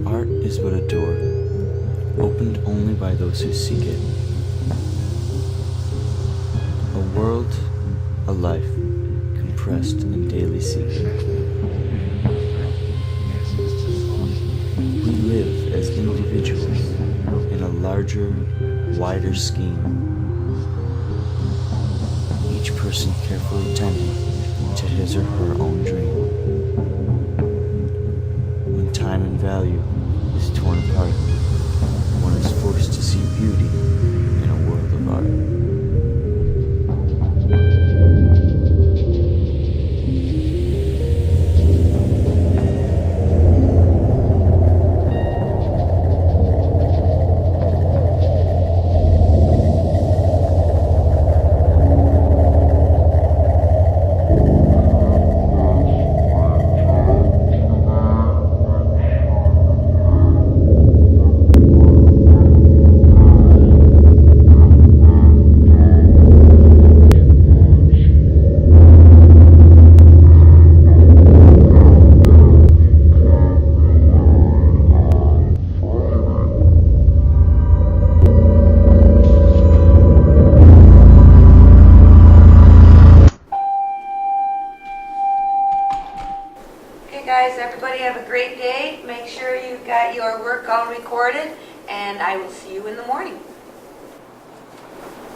Art is but a door, opened only by those who seek it. A world, a life, compressed in daily seeking. We live as individuals in a larger, wider scheme. Each person carefully tending to his or her own dream. When time and value is torn apart, one is forced to see beauty in a world of art. Guys, everybody have a great day. Make sure you got your work all recorded, and I will see you in the morning.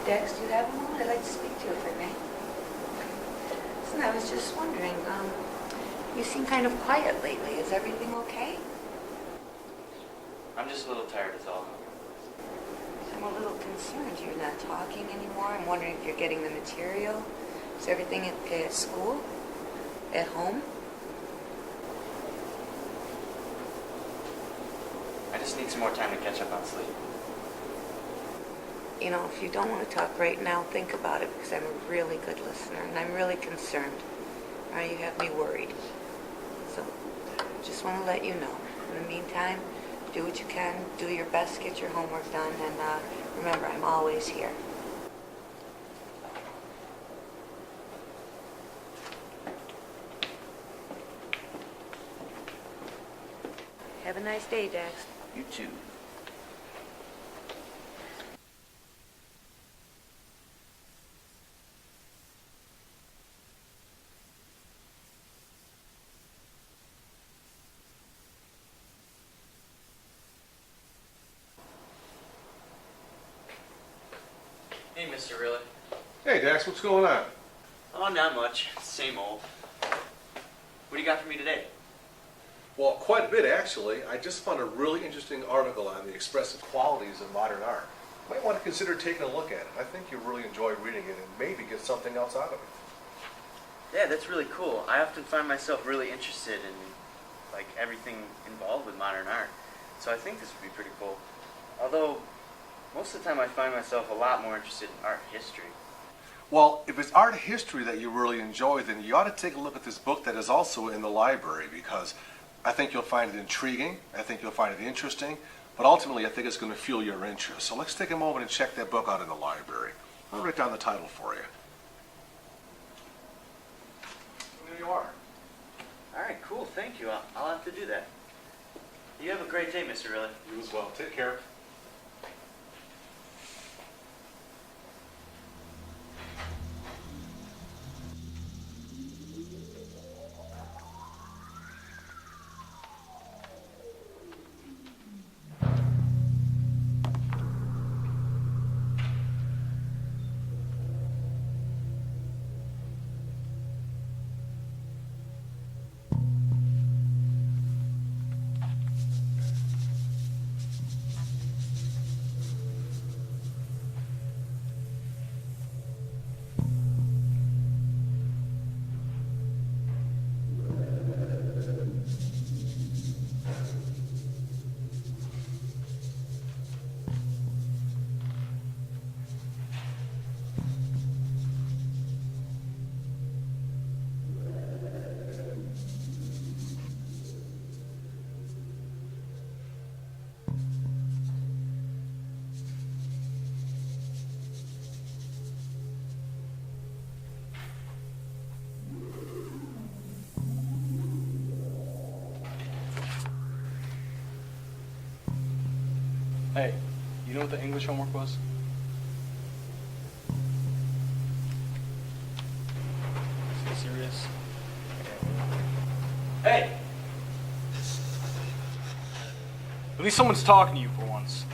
Dex, do you have a moment? I'd like to speak to you if I may. Listen, I was just wondering, you seem kind of quiet lately. Is everything okay? I'm just a little tired, is all. I'm a little concerned you're not talking anymore. I'm wondering if you're getting the material. Is everything okay at school? At home? I just need some more time to catch up on sleep. You know, if you don't want to talk right now, think about it, because I'm a really good listener, and I'm really concerned. All right, you have me worried. So, just want to let you know. In the meantime, do what you can, do your best, get your homework done, and remember, I'm always here. Have a nice day, Dex. You too. Hey, Mr. Riley. Hey, Dax, what's going on? Oh, not much. Same old. What do you got for me today? Well, quite a bit, actually. I just found a really interesting article on the expressive qualities of modern art. You might want to consider taking a look at it. I think you'll really enjoy reading it and maybe get something else out of it. Yeah, that's really cool. I often find myself really interested in, like, everything involved with modern art. So I think this would be pretty cool. Although, most of the time I find myself a lot more interested in art history. Well, if it's art history that you really enjoy, then you ought to take a look at this book that is also in the library, because I think you'll find it intriguing. I think you'll find it interesting. But ultimately, I think it's going to fuel your interest. So let's take a moment and check that book out in the library. I'll write down the title for you. There you are. All right, cool. Thank you. I'll have to do that. You have a great day, Mr. Riley. You as well. Take care. Hey, you know what the English homework was? Is it serious? Hey! At least someone's talking to you for once.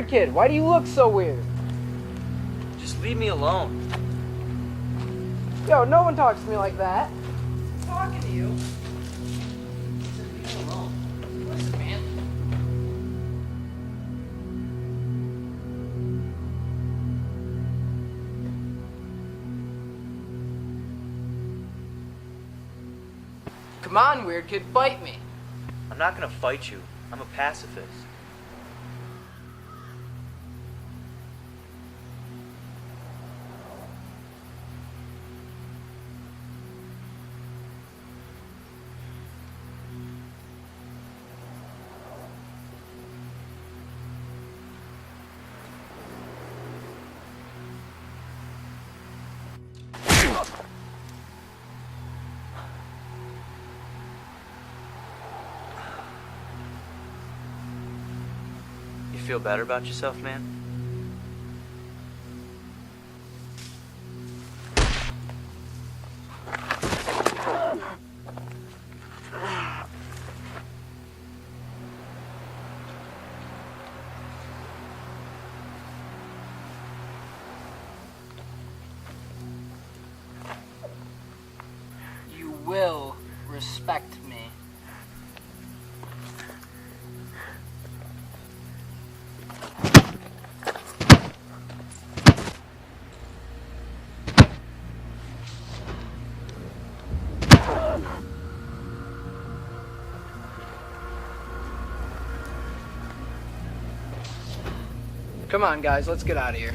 kid. Why do you look so weird? Just leave me alone. Yo, no one talks to me like that. I'm talking to you. Just leave me alone. Listen, man. Come on, weird kid, fight me. I'm not gonna fight you. I'm a pacifist. You feel better about yourself, man? You will respect me. Come on, guys, let's get out of here.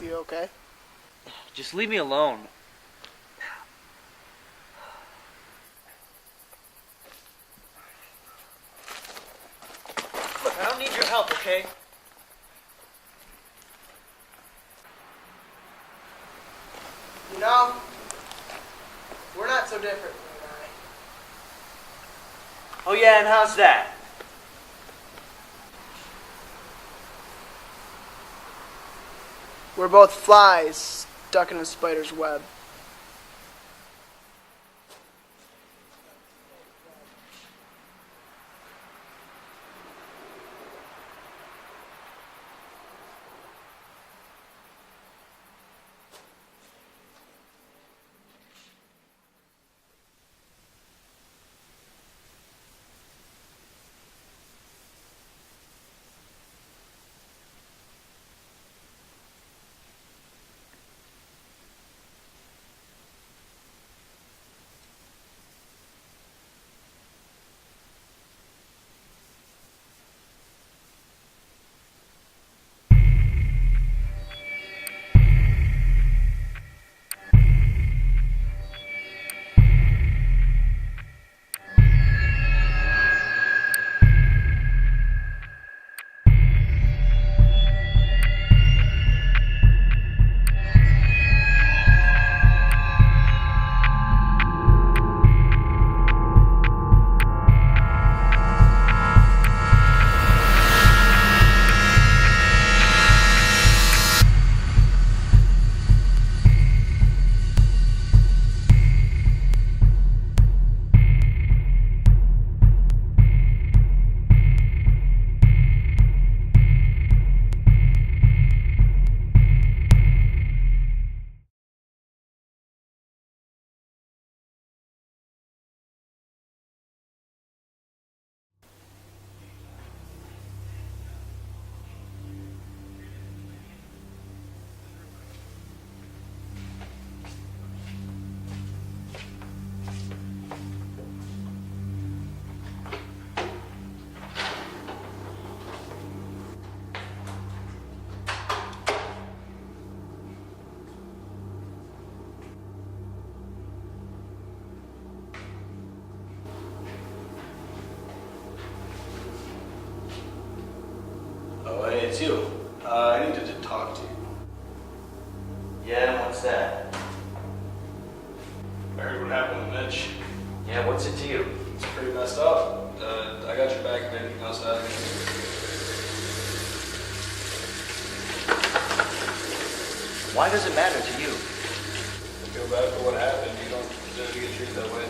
You okay? Just leave me alone. Look, I don't need your help, okay? You know, we're not so different, you and I. Oh yeah, and how's that? We're both flies stuck in a spider's web. it's you. I needed to talk to you. Yeah, what's that? I heard what happened with Mitch. Yeah, what's it to you? It's pretty messed up. I got your back if anything else happens. Why does it matter to you? I feel bad for what happened. You don't deserve to get treated that way.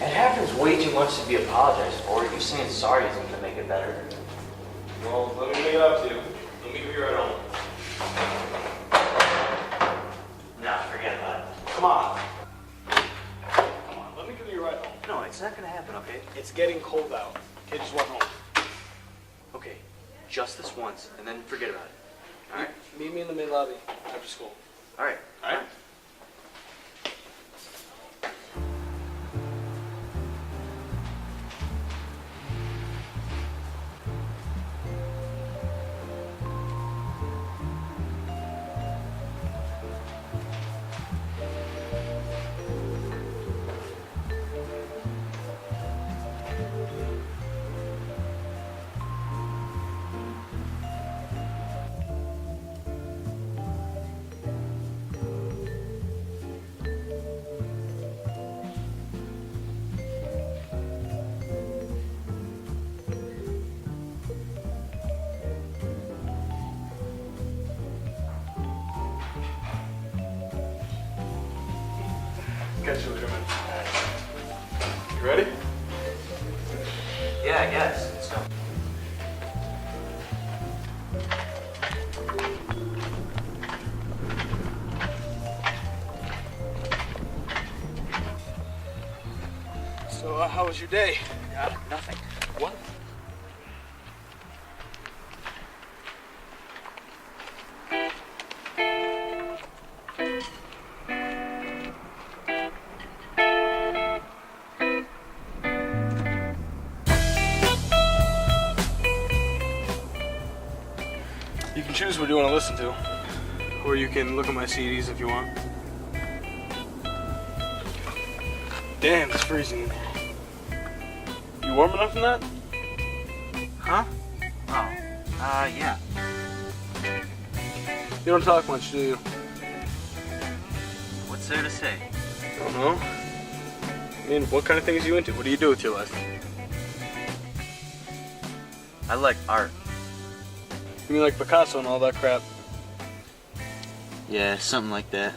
It happens way too much to be apologized for. You saying sorry isn't going to make it better. Well, let me make it up to you. Let me give you right home. Nah, forget about it. Come on. Come on, let me give you a ride home. No, it's not going to happen, okay? It's getting cold out. Okay, just walk home. Okay, just this once, and then forget about it. All right? Meet me in the main lobby after school. All right. All right? Catch you later, man. You ready? Yeah, I guess. Let's go. So, how was your day? Nothing. What? You can choose what you want to listen to, or you can look at my CDs if you want. Damn, it's freezing in here. You warm enough in that? Huh? Oh. Yeah. You don't talk much, do you? What's there to say? I don't know. I mean, what kind of things are you into? What do you do with your life? I like art. You mean like Picasso and all that crap? Yeah, something like that.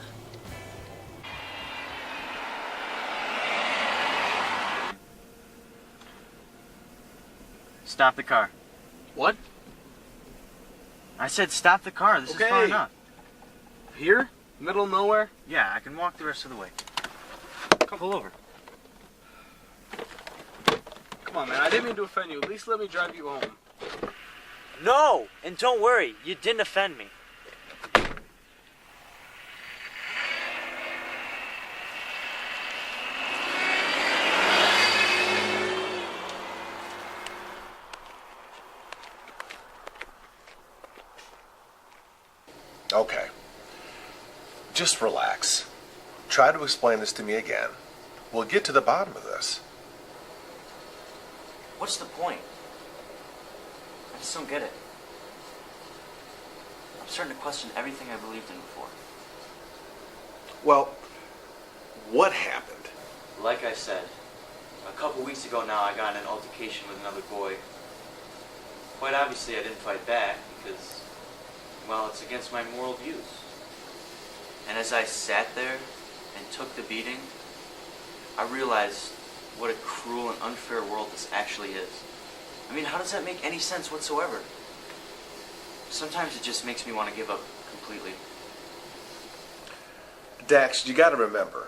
Stop the car. What? I said stop the car. This is far Okay. enough. Here? Middle of nowhere? Yeah, I can walk the rest of the way. Come pull over. Come on, man. I didn't mean to offend you. At least let me drive you home. No! And don't worry, you didn't offend me. Okay. Just relax. Try to explain this to me again. We'll get to the bottom of this. What's the point? I just don't get it. I'm starting to question everything I believed in before. Well, what happened? Like I said, a couple weeks ago now I got in an altercation with another boy. Quite obviously I didn't fight back because, well, it's against my moral views. And as I sat there and took the beating, I realized what a cruel and unfair world this actually is. I mean, how does that make any sense whatsoever? Sometimes it just makes me want to give up completely. Dax, you gotta remember,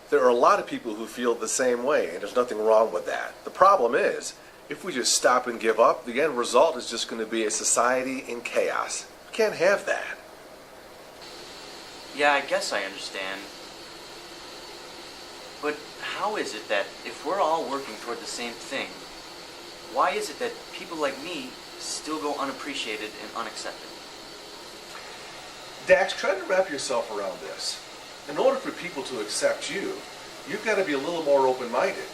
there are a lot of people who feel the same way, and there's nothing wrong with that. The problem is, if we just stop and give up, the end result is just going to be a society in chaos. We can't have that. Yeah, I guess I understand. But how is it that if we're all working toward the same thing, why is it that people like me still go unappreciated and unaccepted? Dax, try to wrap yourself around this. In order for people to accept you, you've got to be a little more open-minded.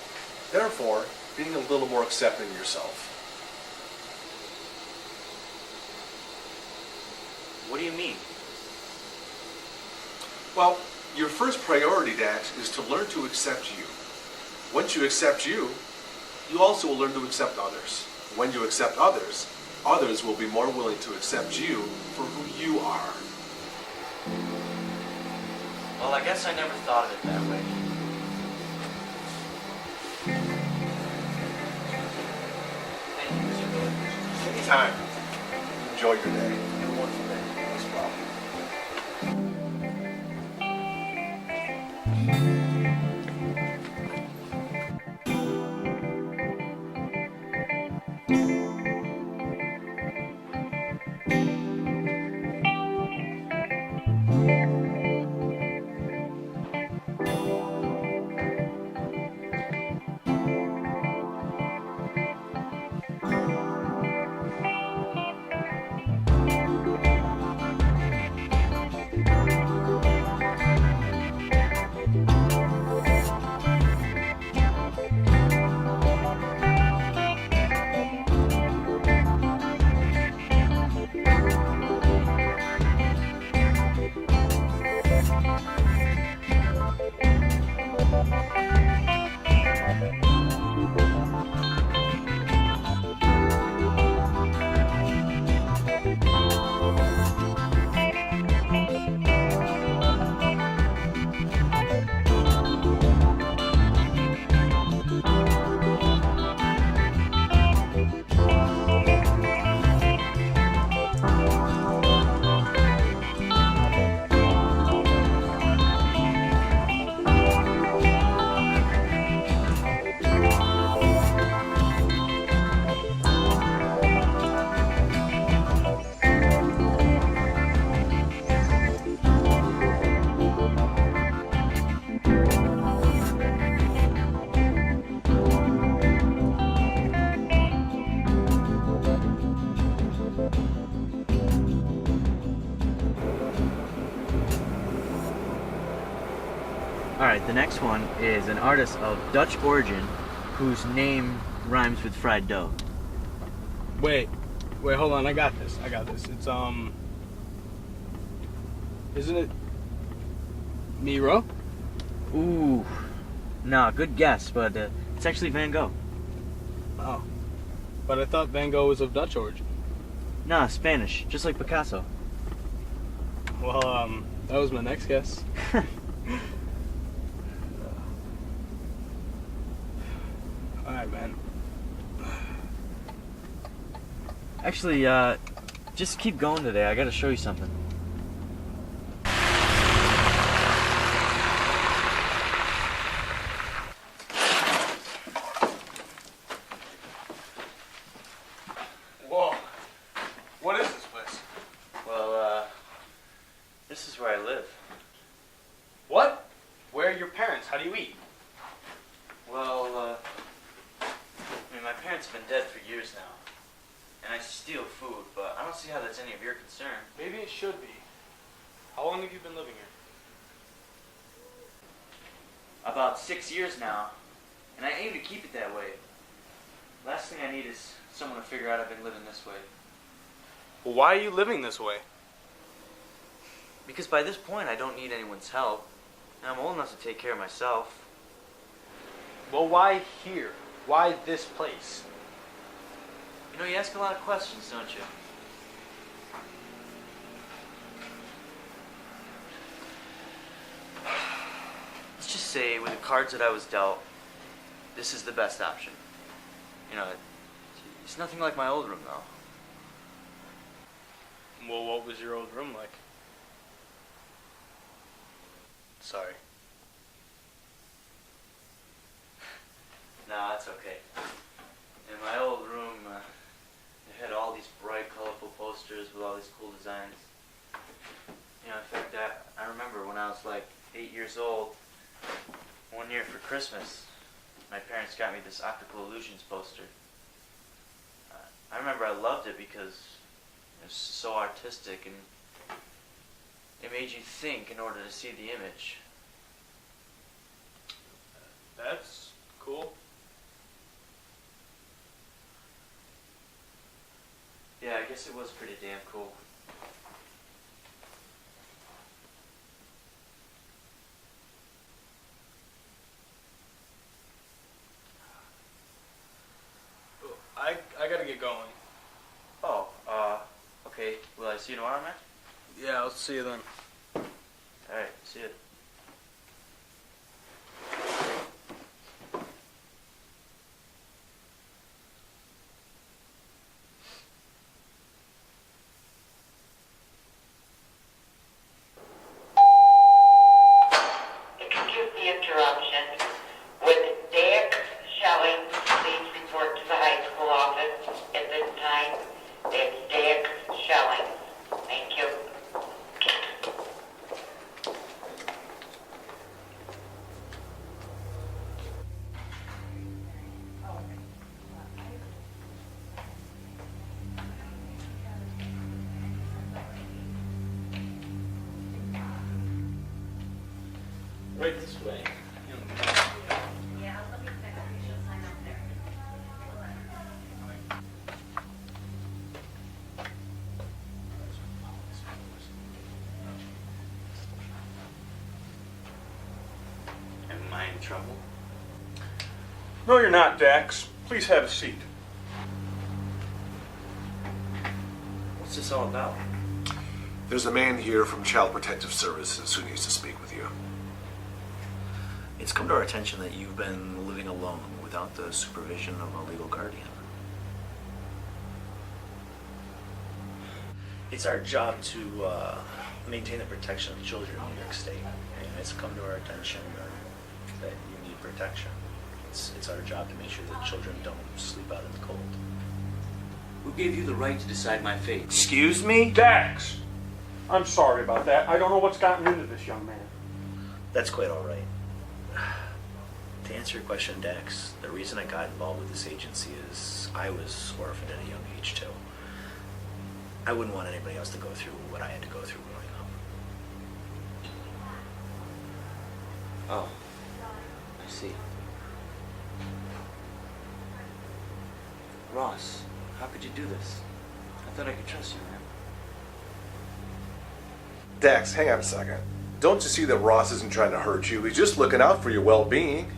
Therefore, being a little more accepting yourself. What do you mean? Well, your first priority, Dax, is to learn to accept you. Once you accept you, you also will learn to accept others. When you accept others, others will be more willing to accept you for who you are. Well, I guess I never thought of it that way. Thank you, Mr. Miller. Anytime. Enjoy your day. Have a wonderful day. No problem. Alright, the next one is an artist of Dutch origin whose name rhymes with fried dough. Wait, hold on. I got this. It's isn't it Miro? Ooh, nah, good guess, but it's actually Van Gogh. Oh, but I thought Van Gogh was of Dutch origin. Nah, Spanish, just like Picasso. Well, that was my next guess. All right, man. Actually, just keep going today. I gotta show you something. Whoa. What is this place? Well, this is where I live. What? Where are your parents? How do you eat? Well, I mean, my parents have been dead for years now. And I steal food, but I don't see how that's any of your concern. Maybe it should be. How long have you been living here? About 6 years now, and I aim to keep it that way. Last thing I need is someone to figure out I've been living this way. Well, why are you living this way? Because by this point, I don't need anyone's help, and I'm old enough to take care of myself. Well, why here? Why this place? You know, you ask a lot of questions, don't you? Let's just say, with the cards that I was dealt, this is the best option. You know, it's nothing like my old room, though. Well, what was your old room like? Sorry. Nah, that's okay. In my old room, it had all these bright, colorful posters with all these cool designs. You know, in fact, I remember when I was like 8 years old, one year for Christmas, my parents got me this Optical Illusions poster. I remember I loved it because it was so artistic and it made you think in order to see the image. That's cool. Yeah, I guess it was pretty damn cool. get going. Oh, okay. Will I see you tomorrow, man? Yeah, I'll see you then. Alright, see you. Excuse the interruption. Would Dick Shelley please report to the high school office at this time? It's Dick Shelley. Thank you. Right this way. Yeah, let me check. She'll sign up there. Am I in trouble? No, you're not, Dax. Please have a seat. What's this all about? There's a man here from Child Protective Services who needs to speak with you. It's come to our attention that you've been living alone without the supervision of a legal guardian. It's our job to maintain the protection of children in New York State. And it's come to our attention that you need protection. It's our job to make sure that children don't sleep out in the cold. Who gave you the right to decide my fate? Excuse me? Dax! I'm sorry about that. I don't know what's gotten into this young man. That's quite all right. To answer your question, Dax, the reason I got involved with this agency is I was orphaned at a young age, too. I wouldn't want anybody else to go through what I had to go through growing up. Oh, I see. Ross, how could you do this? I thought I could trust you, man. Dax, hang on a second. Don't you see that Ross isn't trying to hurt you? He's just looking out for your well-being.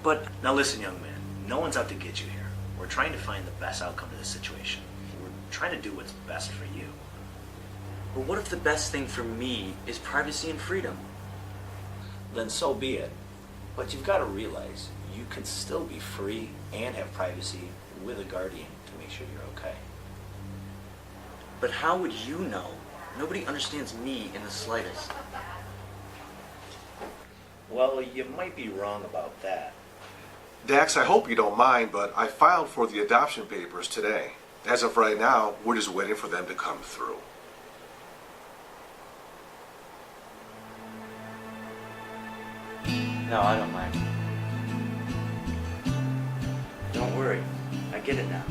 But now listen, young man, no one's out to get you here. We're trying to find the best outcome to this situation. We're trying to do what's best for you. But what if the best thing for me is privacy and freedom? Then so be it. But you've got to realize you can still be free and have privacy with a guardian to make sure you're okay. But how would you know? Nobody understands me in the slightest. Well, you might be wrong about that. Dax, I hope you don't mind, but I filed for the adoption papers today. As of right now, we're just waiting for them to come through. No, I don't mind. Don't worry. I get it now.